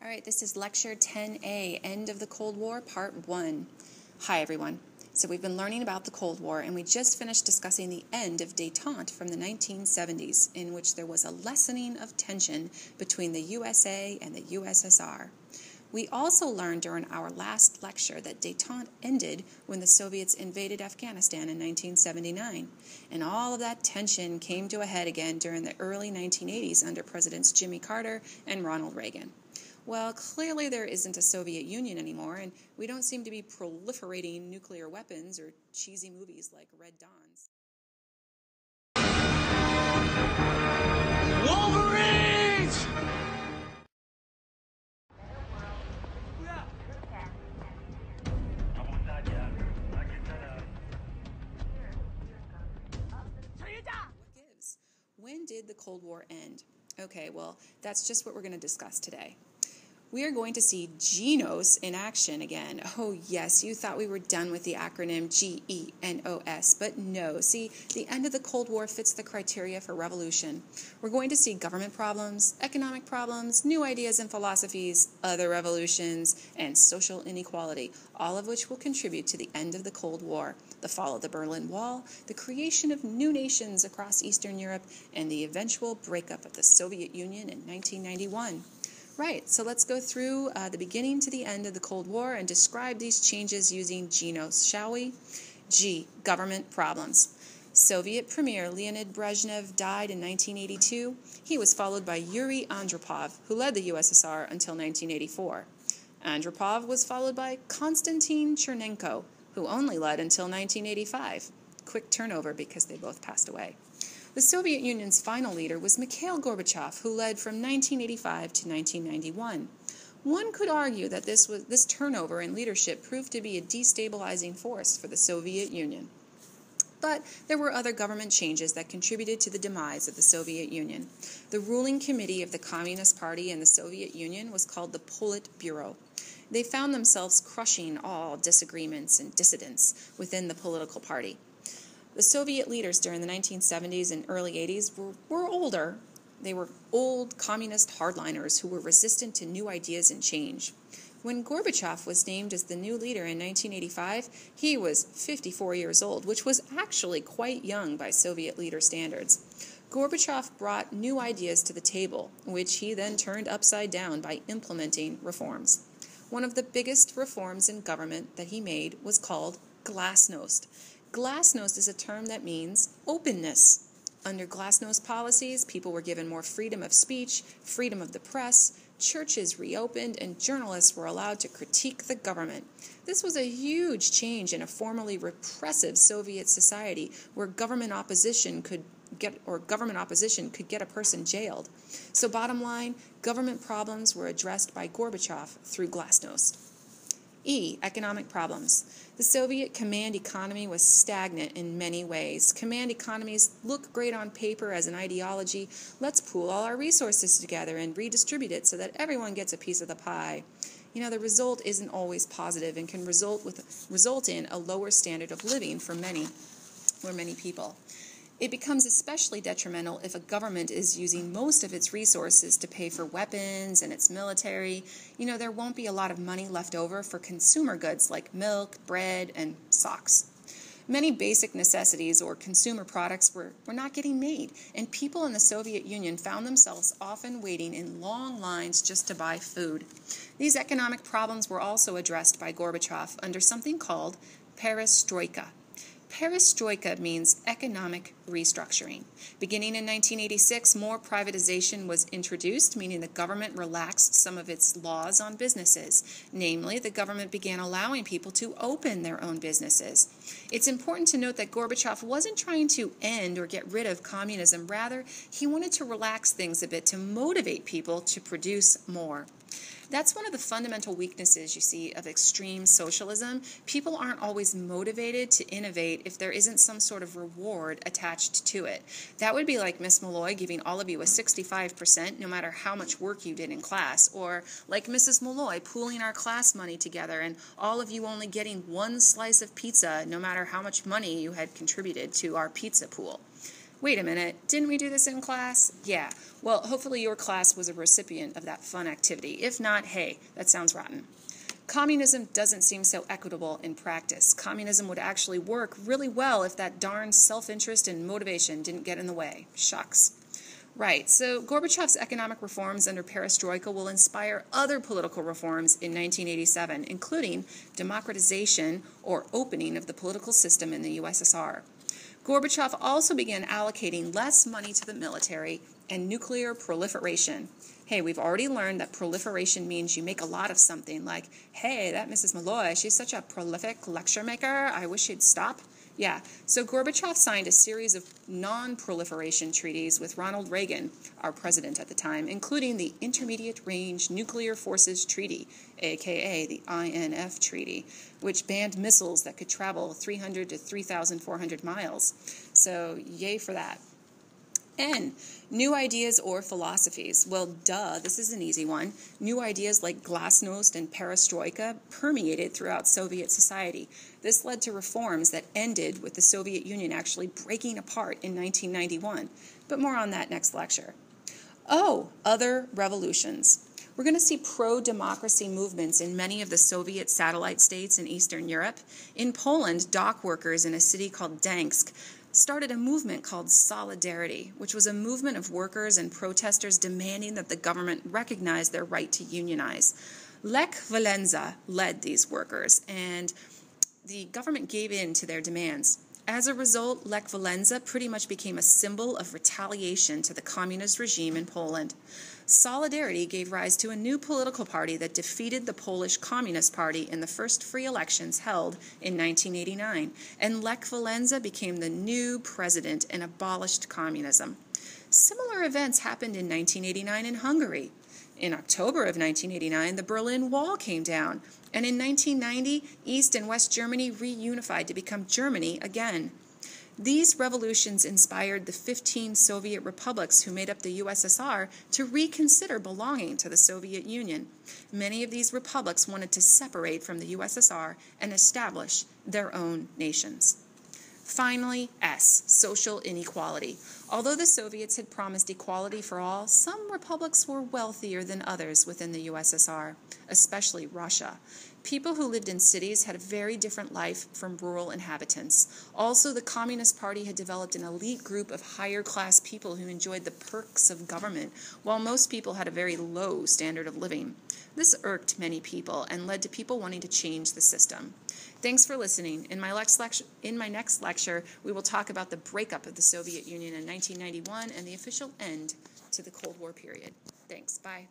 All right, this is Lecture 10A, End of the Cold War, Part 1. Hi, everyone. So we've been learning about the Cold War, and we just finished discussing the end of détente from the 1970s, in which there was a lessening of tension between the USA and the USSR. We also learned during our last lecture that détente ended when the Soviets invaded Afghanistan in 1979, and all of that tension came to a head again during the early 1980s under Presidents Jimmy Carter and Ronald Reagan. Well, clearly there isn't a Soviet Union anymore, and we don't seem to be proliferating nuclear weapons or cheesy movies like Red Dawn's. Wolverines! What gives? When did the Cold War end? Okay, well, that's just what we're going to discuss today. We are going to see GENOS in action again. Oh yes, you thought we were done with the acronym GENOS, but no. See, the end of the Cold War fits the criteria for revolution. We're going to see government problems, economic problems, new ideas and philosophies, other revolutions, and social inequality, all of which will contribute to the end of the Cold War, the fall of the Berlin Wall, the creation of new nations across Eastern Europe, and the eventual breakup of the Soviet Union in 1991. Right, so let's go through the beginning to the end of the Cold War and describe these changes using GENOS, shall we? G, government problems. Soviet Premier Leonid Brezhnev died in 1982. He was followed by Yuri Andropov, who led the USSR until 1984. Andropov was followed by Konstantin Chernenko, who only led until 1985. Quick turnover because they both passed away. The Soviet Union's final leader was Mikhail Gorbachev, who led from 1985 to 1991. One could argue that this turnover in leadership proved to be a destabilizing force for the Soviet Union. But there were other government changes that contributed to the demise of the Soviet Union. The ruling committee of the Communist Party in the Soviet Union was called the Politburo. They found themselves crushing all disagreements and dissidents within the political party. The Soviet leaders during the 1970s and early 80s were older. They were old communist hardliners who were resistant to new ideas and change. When Gorbachev was named as the new leader in 1985, he was 54 years old, which was actually quite young by Soviet leader standards. Gorbachev brought new ideas to the table, which he then turned upside down by implementing reforms. One of the biggest reforms in government that he made was called glasnost. Glasnost is a term that means openness. Under glasnost policies, people were given more freedom of speech, freedom of the press, churches reopened, and journalists were allowed to critique the government. This was a huge change in a formerly repressive Soviet society where government opposition could get a person jailed. So bottom line, government problems were addressed by Gorbachev through glasnost. E, economic problems. The Soviet command economy was stagnant in many ways. Command economies look great on paper as an ideology. Let's pool all our resources together and redistribute it so that everyone gets a piece of the pie. You know, the result isn't always positive and can result in a lower standard of living for many people. It becomes especially detrimental if a government is using most of its resources to pay for weapons and its military. You know, there won't be a lot of money left over for consumer goods like milk, bread, and socks. Many basic necessities or consumer products were not getting made, and people in the Soviet Union found themselves often waiting in long lines just to buy food. These economic problems were also addressed by Gorbachev under something called perestroika. Perestroika means economic restructuring. Beginning in 1986, more privatization was introduced, meaning the government relaxed some of its laws on businesses. Namely, the government began allowing people to open their own businesses. It's important to note that Gorbachev wasn't trying to end or get rid of communism. Rather, he wanted to relax things a bit to motivate people to produce more. That's one of the fundamental weaknesses, you see, of extreme socialism. People aren't always motivated to innovate if there isn't some sort of reward attached to it. That would be like Miss Malloy giving all of you a 65% no matter how much work you did in class, or like Mrs. Malloy pooling our class money together and all of you only getting one slice of pizza no matter how much money you had contributed to our pizza pool. Wait a minute, didn't we do this in class? Yeah. Well, hopefully your class was a recipient of that fun activity. If not, hey, that sounds rotten. Communism doesn't seem so equitable in practice. Communism would actually work really well if that darn self-interest and motivation didn't get in the way. Shucks. Right, so Gorbachev's economic reforms under perestroika will inspire other political reforms in 1987, including democratization or opening of the political system in the USSR. Gorbachev also began allocating less money to the military and nuclear proliferation. Hey, we've already learned that proliferation means you make a lot of something, like, hey, that Mrs. Malloy, she's such a prolific lecture maker, I wish she'd stop. Yeah, so Gorbachev signed a series of non-proliferation treaties with Ronald Reagan, our president at the time, including the Intermediate Range Nuclear Forces Treaty, aka the INF Treaty, which banned missiles that could travel 300 to 3,400 miles. So yay for that. N, new ideas or philosophies. Well, duh, this is an easy one. New ideas like glasnost and perestroika permeated throughout Soviet society. This led to reforms that ended with the Soviet Union actually breaking apart in 1991. But more on that next lecture. Oh, other revolutions. We're going to see pro-democracy movements in many of the Soviet satellite states in Eastern Europe. In Poland, dock workers in a city called Gdańsk started a movement called Solidarity, which was a movement of workers and protesters demanding that the government recognize their right to unionize. Lech Walesa led these workers, and the government gave in to their demands. As a result, Lech Walesa pretty much became a symbol of retaliation to the communist regime in Poland. Solidarity gave rise to a new political party that defeated the Polish Communist Party in the first free elections held in 1989, and Lech Walesa became the new president and abolished communism. Similar events happened in 1989 in Hungary. In October of 1989, the Berlin Wall came down, and in 1990, East and West Germany reunified to become Germany again. These revolutions inspired the 15 Soviet republics who made up the USSR to reconsider belonging to the Soviet Union. Many of these republics wanted to separate from the USSR and establish their own nations. Finally, S, social inequality. Although the Soviets had promised equality for all, some republics were wealthier than others within the USSR, especially Russia. People who lived in cities had a very different life from rural inhabitants. Also, the Communist Party had developed an elite group of higher-class people who enjoyed the perks of government, while most people had a very low standard of living. This irked many people and led to people wanting to change the system. Thanks for listening. In my next lecture, we will talk about the breakup of the Soviet Union in 1991 and the official end to the Cold War period. Thanks. Bye.